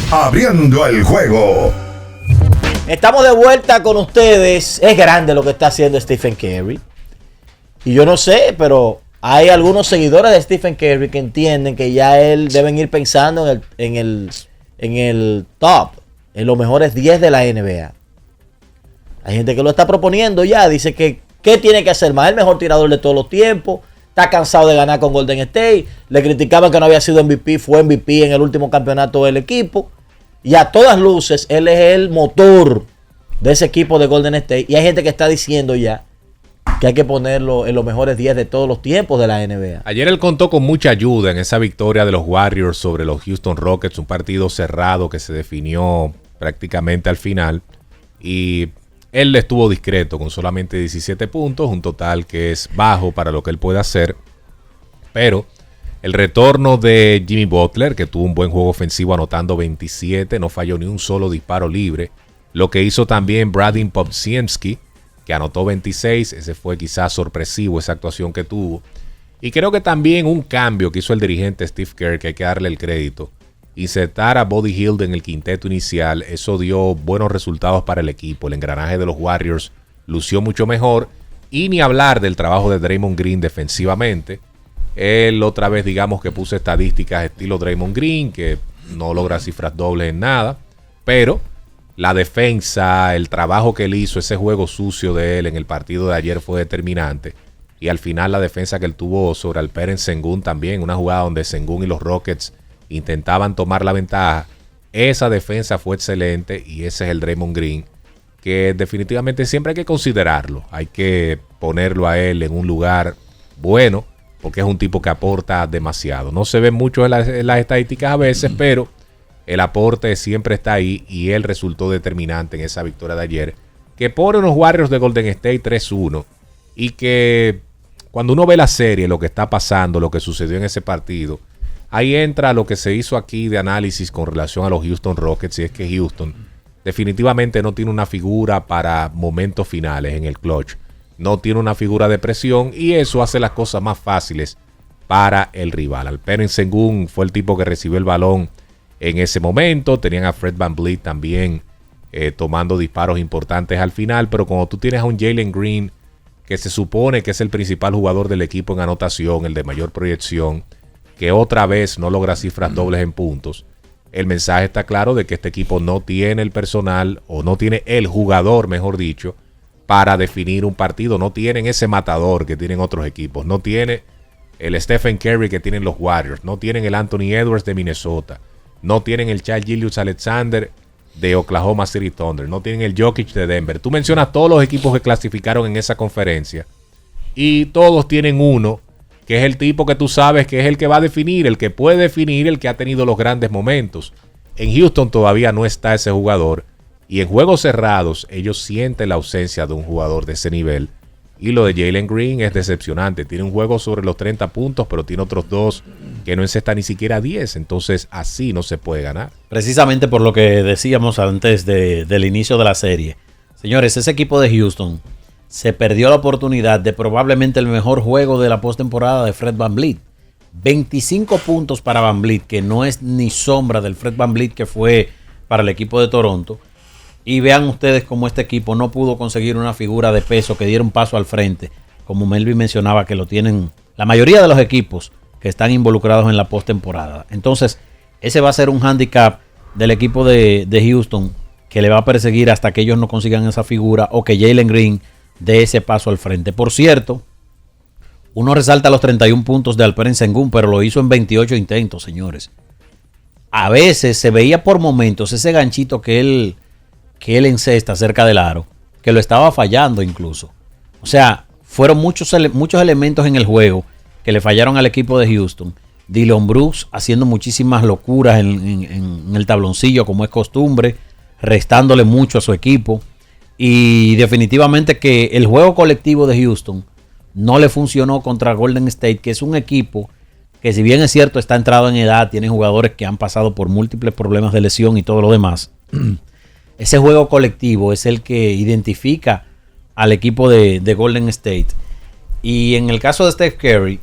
Abriendo el juego. Estamos de vuelta con ustedes. Es grande lo que está haciendo Stephen Curry. Y yo no sé, pero hay algunos seguidores de Stephen Curry que entienden que ya él deben ir pensando en el top, en los mejores 10 de la NBA. Hay gente que lo está proponiendo ya. Dice que ¿qué tiene que hacer más? El mejor tirador de todos los tiempos. Está cansado de ganar con Golden State. Le criticaban que no había sido MVP. Fue MVP en el último campeonato del equipo. Y a todas luces, él es el motor de ese equipo de Golden State. Y hay gente que está diciendo ya que hay que ponerlo en los mejores 10 de todos los tiempos de la NBA. Ayer él contó con mucha ayuda en esa victoria de los Warriors sobre los Houston Rockets. Un partido cerrado que se definió prácticamente al final. Y él estuvo discreto con solamente 17 puntos. Un total que es bajo para lo que él puede hacer. Pero el retorno de Jimmy Butler, que tuvo un buen juego ofensivo anotando 27, no falló ni un solo disparo libre. Lo que hizo también Braden Popsiemski, que anotó 26, ese fue quizás sorpresivo esa actuación que tuvo. Y creo que también un cambio que hizo el dirigente Steve Kerr, que hay que darle el crédito, insertar a Buddy Hield en el quinteto inicial, eso dio buenos resultados para el equipo. El engranaje de los Warriors lució mucho mejor. Y ni hablar del trabajo de Draymond Green defensivamente. Él otra vez digamos que puso estadísticas estilo Draymond Green, que no logra cifras dobles en nada, pero la defensa, el trabajo que él hizo, ese juego sucio de él en el partido de ayer fue determinante. Y al final la defensa que él tuvo sobre Alperen Sengun también, una jugada donde Sengun y los Rockets intentaban tomar la ventaja. Esa defensa fue excelente y ese es el Draymond Green, que definitivamente siempre hay que considerarlo. Hay que ponerlo a él en un lugar bueno, porque es un tipo que aporta demasiado. No se ve mucho en las estadísticas a veces, pero el aporte siempre está ahí y él resultó determinante en esa victoria de ayer, que pone unos Warriors de Golden State 3-1 y que cuando uno ve la serie, lo que está pasando, lo que sucedió en ese partido, ahí entra lo que se hizo aquí de análisis con relación a los Houston Rockets, y es que Houston definitivamente no tiene una figura para momentos finales en el clutch. No tiene una figura de presión y eso hace las cosas más fáciles para el rival. Alperen Sengun fue el tipo que recibió el balón en ese momento. Tenían a Fred VanVleet también tomando disparos importantes al final. Pero cuando tú tienes a un Jalen Green, que se supone que es el principal jugador del equipo en anotación, el de mayor proyección, que otra vez no logra cifras dobles en puntos, el mensaje está claro de que este equipo no tiene el personal, o no tiene el jugador, mejor dicho, para definir un partido. No tienen ese matador que tienen otros equipos. No tiene el Stephen Curry que tienen los Warriors. No tienen el Anthony Edwards de Minnesota. No tienen el Shai Gilgeous-Alexander de Oklahoma City Thunder. No tienen el Jokic de Denver. Tú mencionas todos los equipos que clasificaron en esa conferencia y todos tienen uno que es el tipo que tú sabes que es el que va a definir, el que puede definir, el que ha tenido los grandes momentos. En Houston todavía no está ese jugador. Y en juegos cerrados, ellos sienten la ausencia de un jugador de ese nivel. Y lo de Jalen Green es decepcionante. Tiene un juego sobre los 30 puntos, pero tiene otros dos que no encesta ni siquiera 10. Entonces, así no se puede ganar. Precisamente por lo que decíamos antes del inicio de la serie. Señores, ese equipo de Houston se perdió la oportunidad de probablemente el mejor juego de la postemporada de Fred VanVleet. 25 puntos para VanVleet, que no es ni sombra del Fred VanVleet que fue para el equipo de Toronto. Y vean ustedes cómo este equipo no pudo conseguir una figura de peso que diera un paso al frente, como Melvin mencionaba que lo tienen la mayoría de los equipos que están involucrados en la postemporada. Entonces, ese va a ser un handicap del equipo de Houston que le va a perseguir hasta que ellos no consigan esa figura o que Jalen Green dé ese paso al frente. Por cierto, uno resalta los 31 puntos de Alperen Sengun, pero lo hizo en 28 intentos, señores. A veces se veía por momentos ese ganchito que él encesta cerca del aro, que lo estaba fallando incluso. O sea, fueron muchos elementos en el juego que le fallaron al equipo de Houston. Dillon Brooks haciendo muchísimas locuras en el tabloncillo, como es costumbre, restándole mucho a su equipo. Y definitivamente que el juego colectivo de Houston no le funcionó contra Golden State, que es un equipo que, si bien es cierto está entrado en edad, tiene jugadores que han pasado por múltiples problemas de lesión y todo lo demás. Ese juego colectivo es el que identifica al equipo de Golden State. Y en el caso de Steph Curry,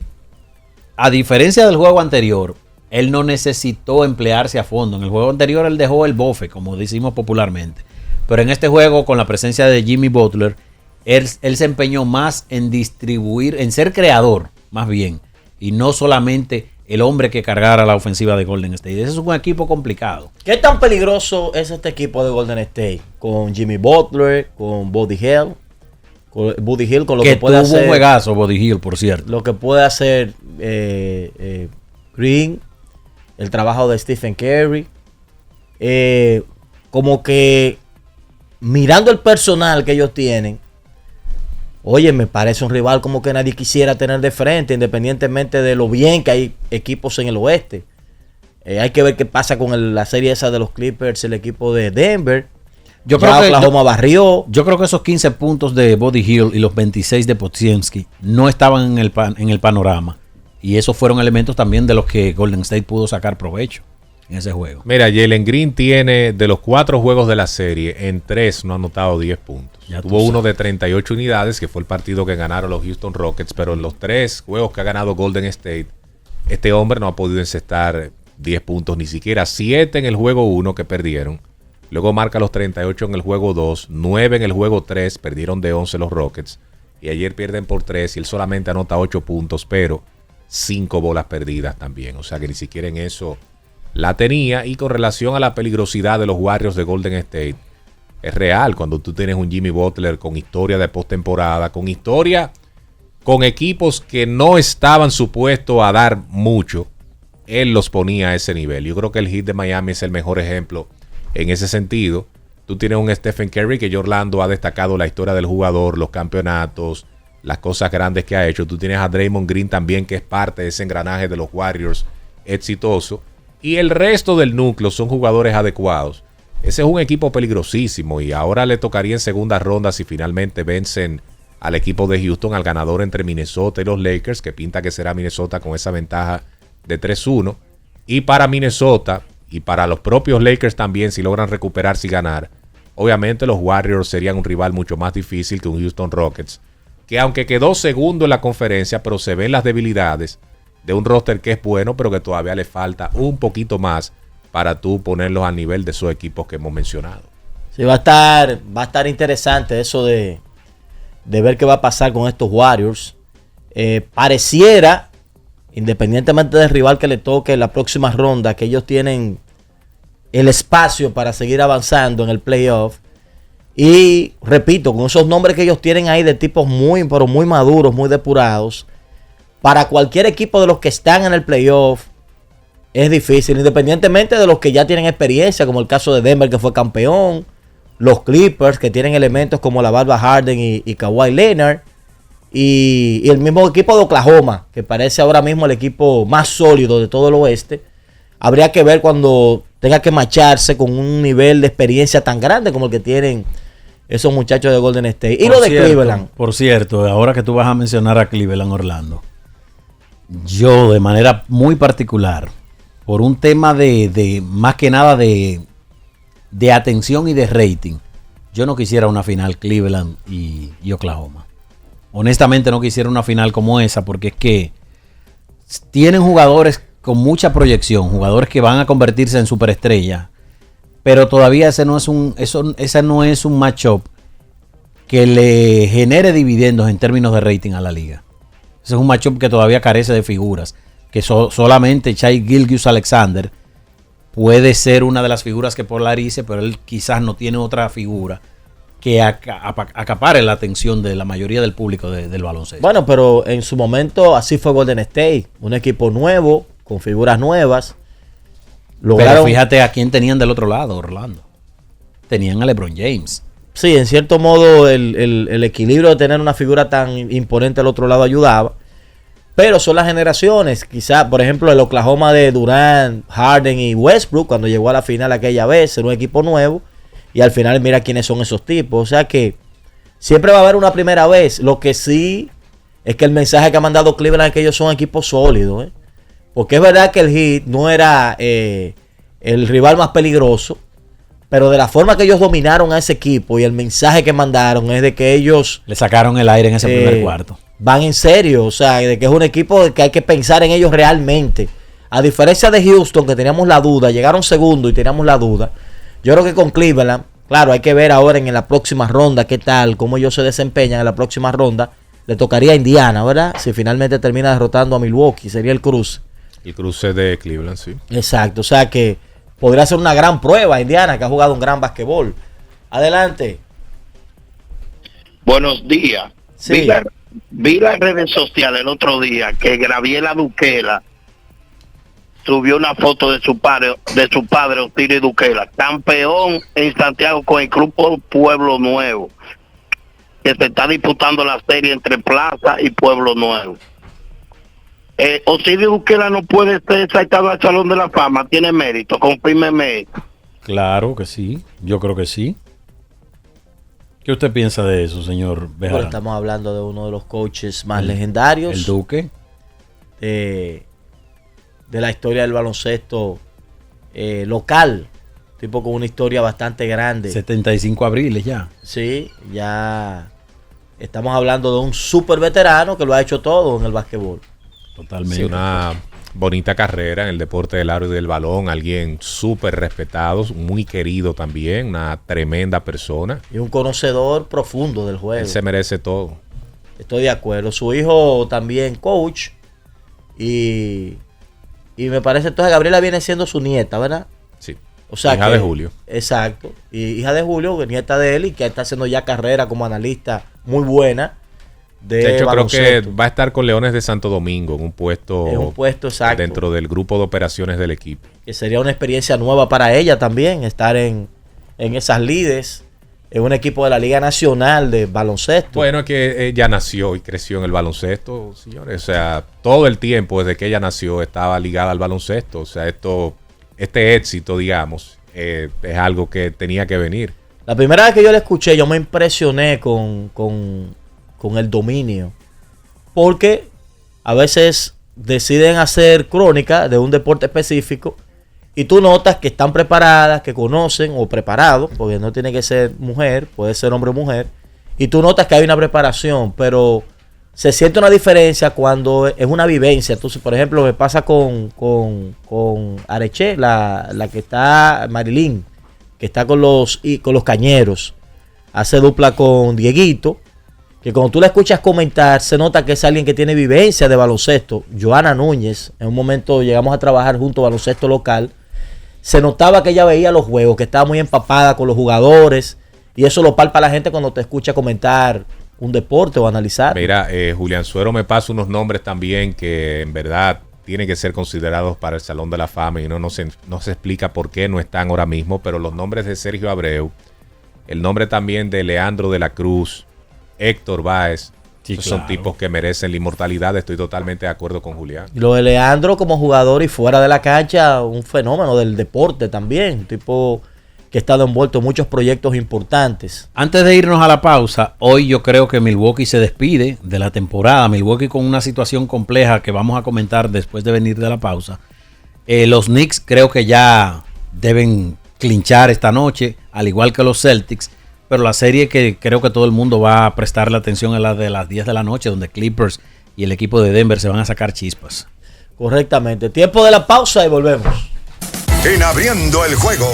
a diferencia del juego anterior, él no necesitó emplearse a fondo. En el juego anterior él dejó el bofe, como decimos popularmente. Pero en este juego, con la presencia de Jimmy Butler, él se empeñó más en distribuir, en ser creador, más bien, y no solamente el hombre que cargara la ofensiva de Golden State. Ese es un equipo complicado. ¿Qué tan peligroso es este equipo de Golden State? Con Jimmy Butler, con Buddy Hield, con lo que puede hacer. Tuvo un juegazo Buddy Hield, por cierto. Lo que puede hacer Green, el trabajo de Stephen Curry. Como que mirando el personal que ellos tienen, oye, me parece un rival como que nadie quisiera tener de frente, independientemente de lo bien que hay equipos en el oeste. Hay que ver qué pasa con la serie esa de los Clippers, el equipo de Denver. Yo creo que Oklahoma barrió. Yo creo que esos 15 puntos de Buddy Hield y los 26 de Podziemski no estaban en el panorama. Y esos fueron elementos también de los que Golden State pudo sacar provecho en ese juego. Mira, Jalen Green tiene de los 4 juegos de la serie, en 3 no ha anotado 10 puntos. Tuvo uno de 38 unidades, que fue el partido que ganaron los Houston Rockets, pero en los 3 juegos que ha ganado Golden State, este hombre no ha podido encestar 10 puntos, ni siquiera 7 en el juego 1 que perdieron. Luego marca los 38 en el juego 2, 9 en el juego 3, perdieron de 11 los Rockets. Y ayer pierden por 3 y él solamente anota 8 puntos, pero 5 bolas perdidas también. O sea que ni siquiera en eso la tenía. Y con relación a la peligrosidad de los Warriors de Golden State, es real cuando tú tienes un Jimmy Butler con historia de postemporada, con historia con equipos que no estaban supuestos a dar mucho. Él los ponía a ese nivel. Yo creo que el Heat de Miami es el mejor ejemplo en ese sentido. Tú tienes un Stephen Curry que Orlando ha destacado la historia del jugador, los campeonatos, las cosas grandes que ha hecho. Tú tienes a Draymond Green también, que es parte de ese engranaje de los Warriors exitoso. Y el resto del núcleo son jugadores adecuados. Ese es un equipo peligrosísimo y ahora le tocaría en segunda ronda si finalmente vencen al equipo de Houston, al ganador entre Minnesota y los Lakers, que pinta que será Minnesota con esa ventaja de 3-1. Y para Minnesota y para los propios Lakers también, si logran recuperarse y ganar, obviamente los Warriors serían un rival mucho más difícil que un Houston Rockets, que aunque quedó segundo en la conferencia, pero se ven las debilidades de un roster que es bueno, pero que todavía le falta un poquito más para tú ponerlos al nivel de esos equipos que hemos mencionado. Sí, va a estar interesante eso de ver qué va a pasar con estos Warriors. Pareciera, independientemente del rival que le toque en la próxima ronda, que ellos tienen el espacio para seguir avanzando en el playoff. Y repito, con esos nombres que ellos tienen ahí de tipos muy, pero muy maduros, muy depurados, para cualquier equipo de los que están en el playoff es difícil, independientemente de los que ya tienen experiencia, como el caso de Denver, que fue campeón, los Clippers, que tienen elementos como la Barba Harden y Kawhi Leonard, y el mismo equipo de Oklahoma, que parece ahora mismo el equipo más sólido de todo el oeste. Habría que ver cuando tenga que macharse con un nivel de experiencia tan grande como el que tienen esos muchachos de Golden State. Y lo de Cleveland. Por cierto, ahora que tú vas a mencionar a Cleveland, Orlando, yo de manera muy particular, por un tema de más que nada de atención y de rating, yo no quisiera una final Cleveland y Oklahoma. Honestamente no quisiera una final como esa, porque es que tienen jugadores con mucha proyección, jugadores que van a convertirse en superestrellas, pero todavía ese no es un matchup que le genere dividendos en términos de rating a la liga. Ese es un matchup que todavía carece de figuras, que solamente Shai Gilgeous-Alexander puede ser una de las figuras que polarice, pero él quizás no tiene otra figura que acapare la atención de la mayoría del público del baloncesto. Bueno, pero en su momento así fue Golden State, un equipo nuevo, con figuras nuevas. Pero fíjate a quién tenían del otro lado, Orlando. Tenían a LeBron James. Sí, en cierto modo el equilibrio de tener una figura tan imponente al otro lado ayudaba. Pero son las generaciones. Quizás, por ejemplo, el Oklahoma de Durant, Harden y Westbrook, cuando llegó a la final aquella vez, era un equipo nuevo. Y al final mira quiénes son esos tipos. O sea que siempre va a haber una primera vez. Lo que sí es que el mensaje que ha mandado Cleveland es que ellos son equipos sólidos. Porque es verdad que el Heat no era el rival más peligroso. Pero de la forma que ellos dominaron a ese equipo y el mensaje que mandaron es de que ellos le sacaron el aire en ese primer cuarto. Van en serio. O sea, de que es un equipo que hay que pensar en ellos realmente A diferencia de Houston, que teníamos la duda, llegaron segundo y teníamos la duda. Yo creo que con Cleveland, claro, hay que ver ahora en la próxima ronda qué tal, cómo ellos se desempeñan en la próxima ronda. Le tocaría a Indiana, ¿verdad? Si finalmente termina derrotando a Milwaukee, sería el cruce. El cruce de Cleveland, sí. Exacto, o sea que podría ser una gran prueba Indiana, que ha jugado un gran basquetbol. Adelante. Buenos días. Sí. Vi las redes sociales el otro día que Graviela Duquela subió una foto de su padre Osiris Duquela, campeón en Santiago con el Club Pueblo Nuevo, que se está disputando la serie entre Plaza y Pueblo Nuevo. Osiris Duquela no puede ser sacado al Salón de la Fama, tiene mérito, confírmeme. Claro que sí, yo creo que sí. ¿Qué usted piensa de eso, señor Bejarano? Bueno, estamos hablando de uno de los coaches más legendarios. El Duque. De la historia del baloncesto local. Tipo con una historia bastante grande. 75 abriles ya. Sí, ya estamos hablando de un súper veterano que lo ha hecho todo en el básquetbol. Totalmente. Sí, una bonita carrera en el deporte del aro y del balón. Alguien súper respetado, muy querido también. Una tremenda persona. Y un conocedor profundo del juego. Él se merece todo. Estoy de acuerdo. Su hijo también coach. Y me parece entonces Gabriela viene siendo su nieta, ¿verdad? Sí. O sea, hija de Julio. Exacto. Y hija de Julio, que nieta de él y que está haciendo ya carrera como analista muy buena. De hecho, baloncesto. creo que va a estar con Leones de Santo Domingo en un puesto exacto, dentro del grupo de operaciones del equipo. Que sería una experiencia nueva para ella también, estar en esas lides, en un equipo de la Liga Nacional de Baloncesto. Bueno, es que ella nació y creció en el baloncesto, señores. O sea, todo el tiempo desde que ella nació estaba ligada al baloncesto. O sea, este éxito, digamos, es algo que tenía que venir. La primera vez que yo la escuché, yo me impresioné con el dominio. Porque a veces deciden hacer crónica de un deporte específico y tú notas que están preparadas, que conocen o preparados, porque no tiene que ser mujer, puede ser hombre o mujer, y tú notas que hay una preparación, pero se siente una diferencia cuando es una vivencia. Entonces, por ejemplo, me pasa con Areche, la que está, Marilyn, que está con los Cañeros, hace dupla con Dieguito, que cuando tú la escuchas comentar, se nota que es alguien que tiene vivencia de baloncesto. Joana Núñez, en un momento llegamos a trabajar junto a baloncesto local, se notaba que ella veía los juegos, que estaba muy empapada con los jugadores, y eso lo palpa la gente cuando te escucha comentar un deporte o analizar. Mira, Julián Suero me pasa unos nombres también que en verdad tienen que ser considerados para el Salón de la Fama y no se explica por qué no están ahora mismo, pero los nombres de Sergio Abreu, el nombre también de Leandro de la Cruz, Héctor Báez, sí, son claro. tipos que merecen la inmortalidad. Estoy totalmente de acuerdo con Julián. Y lo de Leandro como jugador y fuera de la cancha, un fenómeno del deporte también, un tipo que ha estado envuelto en muchos proyectos importantes. Antes de irnos a la pausa, hoy yo creo que Milwaukee se despide de la temporada. Milwaukee con una situación compleja que vamos a comentar después de venir de la pausa. Los Knicks creo que ya deben clinchar esta noche, al igual que los Celtics. Pero la serie que creo que todo el mundo va a prestarle atención es la de las 10 de la noche, donde Clippers y el equipo de Denver se van a sacar chispas. Correctamente. Tiempo de la pausa y volvemos. En Abriendo el Juego.